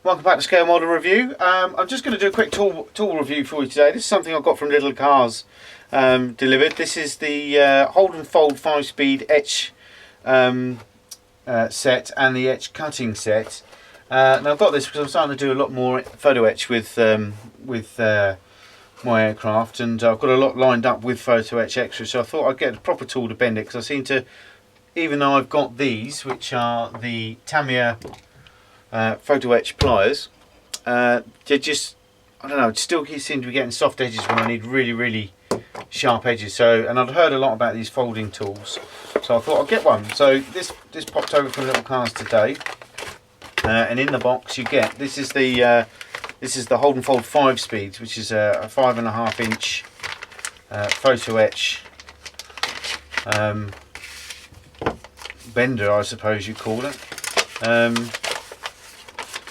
Welcome back to Scale Model Review. I'm just going to do a quick tool review for you today. This is something I got from Little Cars delivered. This is the Hold and Fold 5-speed etch set and the etch cutting set. Now I've got this because I'm starting to do a lot more photo etch with my aircraft, and I've got a lot lined up with photo etch extras, so I thought I'd get a proper tool to bend it, because I seem to, even though I've got these, which are the Tamiya photo etch pliers, they just, I don't know, still seem to be getting soft edges when I need really sharp edges. So, and I'd heard a lot about these folding tools, so I thought I'd get one. So this popped over from Little Cars today, and in the box you get, this is the Hold and Fold 5 speeds, which is a 5.5 inch photo etch bender, I suppose you call it.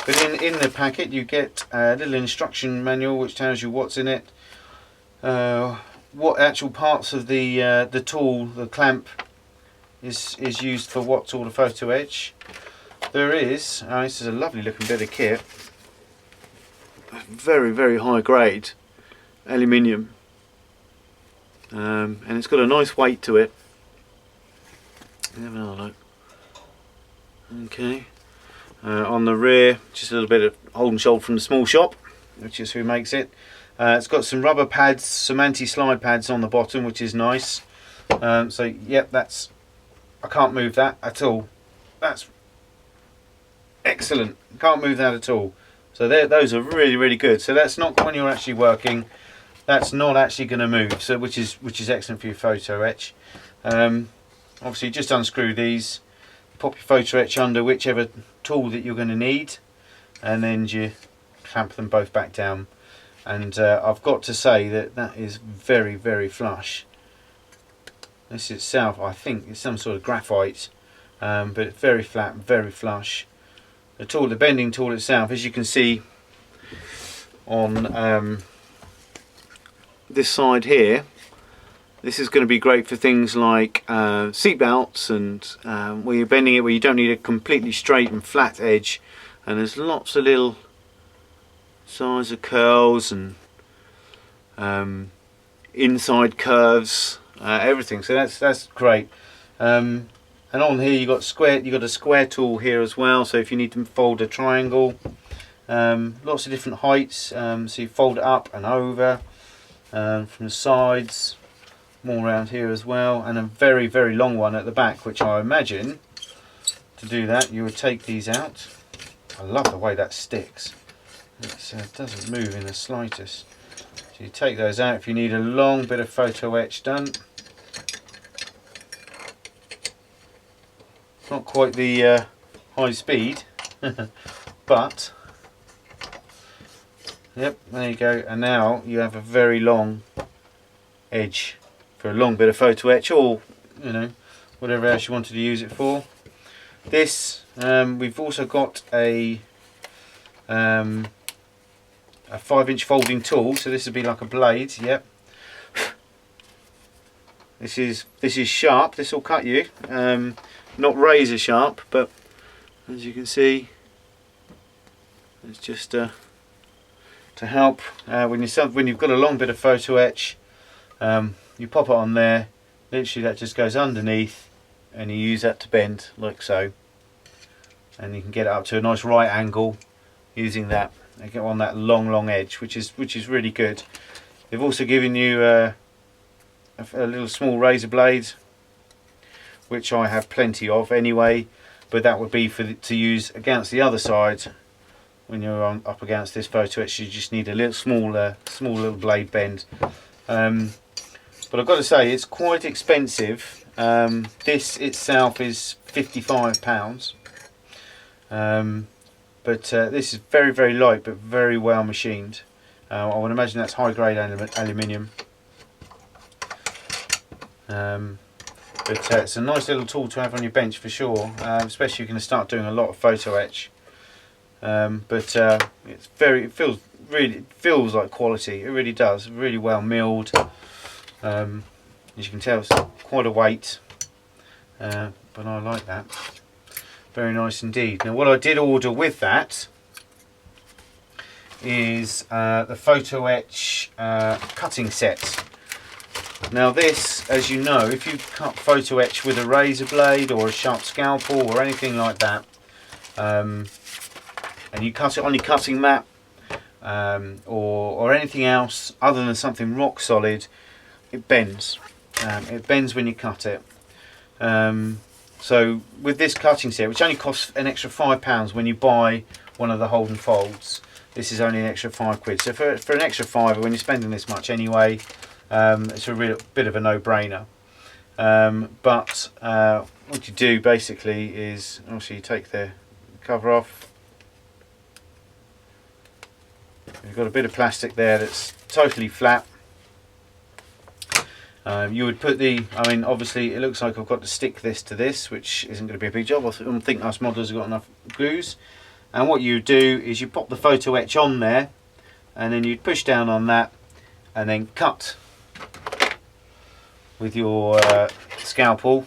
But in the packet you get a little instruction manual which tells you what's in it, what actual parts of the tool, the clamp, is used for what sort of photo etch. There is, this is a lovely looking bit of kit, very high grade aluminium, and it's got a nice weight to it. Have another look. Okay. On the rear, just a little bit of hold and shoulder from the small shop, which is who makes it. It's got some rubber pads, some anti-slide pads on the bottom, which is nice. So yep, that's, I can't move that at all. That's excellent. Can't move that at all. So those are really good. So that's not, when you're actually working, that's not actually going to move. So which is excellent for your photo etch. Obviously, just unscrew these, pop your photo etch under whichever tool that you're going to need, and then you clamp them both back down. And I've got to say that is very flush. This itself, I think, is some sort of graphite, but it's very flat, very flush. The tool, the bending tool itself, as you can see on this side here, this is going to be great for things like seat belts, and where you're bending it where you don't need a completely straight and flat edge, and there's lots of little size of curls and inside curves, everything. So that's great. And on here you got a square tool here as well. So if you need to fold a triangle, lots of different heights. So you fold it up and over, from the sides. More around here as well, and a very long one at the back, which I imagine to do that you would take these out. I love the way that sticks. It doesn't move in the slightest. So you take those out if you need a long bit of photo etch done. Not quite the high speed, but yep, there you go. And now you have a very long edge for a long bit of photo etch, or whatever else you wanted to use it for. This, we've also got a 5-inch folding tool, so this would be like a blade. Yep. This is sharp. This will cut you. Not razor sharp, but as you can see, it's just to help when you've got a long bit of photo etch. You pop it on there, literally that just goes underneath, and you use that to bend like so, and you can get it up to a nice right angle using that and get on that long edge, which is really good. They've also given you a little small razor blade, which I have plenty of anyway, but that would be to use against the other side. When you're up against this photo etch, you just need a little small little blade bend. But I've got to say, it's quite expensive. This itself is £55, but this is very light, but very well machined. I would imagine that's high grade aluminium. But it's a nice little tool to have on your bench for sure, especially if you're going to start doing a lot of photo etch. But it feels like quality. It really does. Really well milled. As you can tell, it's quite a weight, but I like that. Very nice indeed. Now what I did order with that is the Photo Etch cutting set. Now this, as you know, if you cut Photo Etch with a razor blade or a sharp scalpel or anything like that, and you cut it on your cutting mat, or anything else other than something rock solid, it bends. It bends when you cut it. So with this cutting set, which only costs an extra £5 when you buy one of the Holden folds, this is only an extra £5. So for an extra £5, when you're spending this much anyway, it's a real bit of a no-brainer. But what you do basically is, obviously you take the cover off. You've got a bit of plastic there that's totally flat. You would put the, I mean, obviously it looks like I've got to stick this to this, which isn't going to be a big job. I don't think most modelers have got enough glues. And what you do is you pop the Photo Etch on there, and then you push down on that, and then cut with your scalpel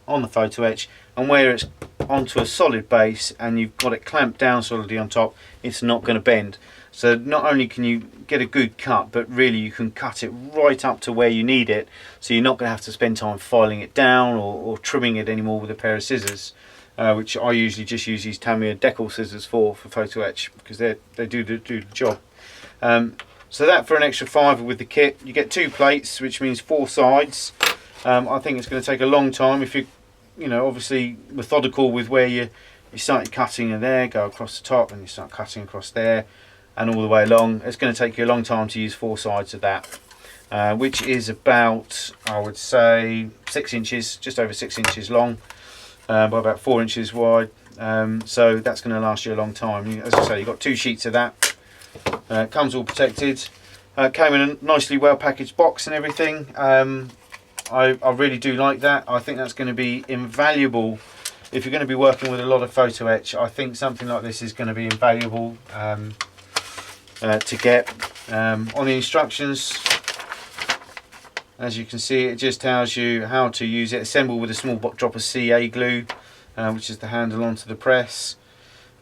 on the Photo Etch, and where it's onto a solid base and you've got it clamped down solidly on top, it's not going to bend. So not only can you get a good cut, but really you can cut it right up to where you need it, so you're not going to have to spend time filing it down or trimming it anymore with a pair of scissors, which I usually just use these Tamiya decal scissors for Photo Etch, because they do the job. So that for an extra £5 with the kit. You get 2 plates, which means 4 sides. I think it's going to take a long time if you know, obviously methodical with where you start cutting and there, go across the top, and you start cutting across there and all the way along. It's going to take you a long time to use 4 sides of that, which is about, I would say, 6 inches, just over 6 inches long, by about 4 inches wide. So that's going to last you a long time. As I say, you've got 2 sheets of that. Comes all protected. Came in a nicely well packaged box and everything. I really do like that. I think that's going to be invaluable if you're going to be working with a lot of Photo Etch. I think something like this is going to be invaluable to get. On the instructions, as you can see, it just tells you how to use it. Assemble with a small drop of CA glue, which is the handle onto the press,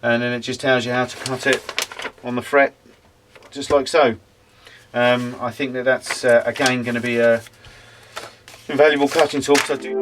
and then it just tells you how to cut it on the fret, just like so. I think that's again going to be a invaluable cutting tool, 'cause I do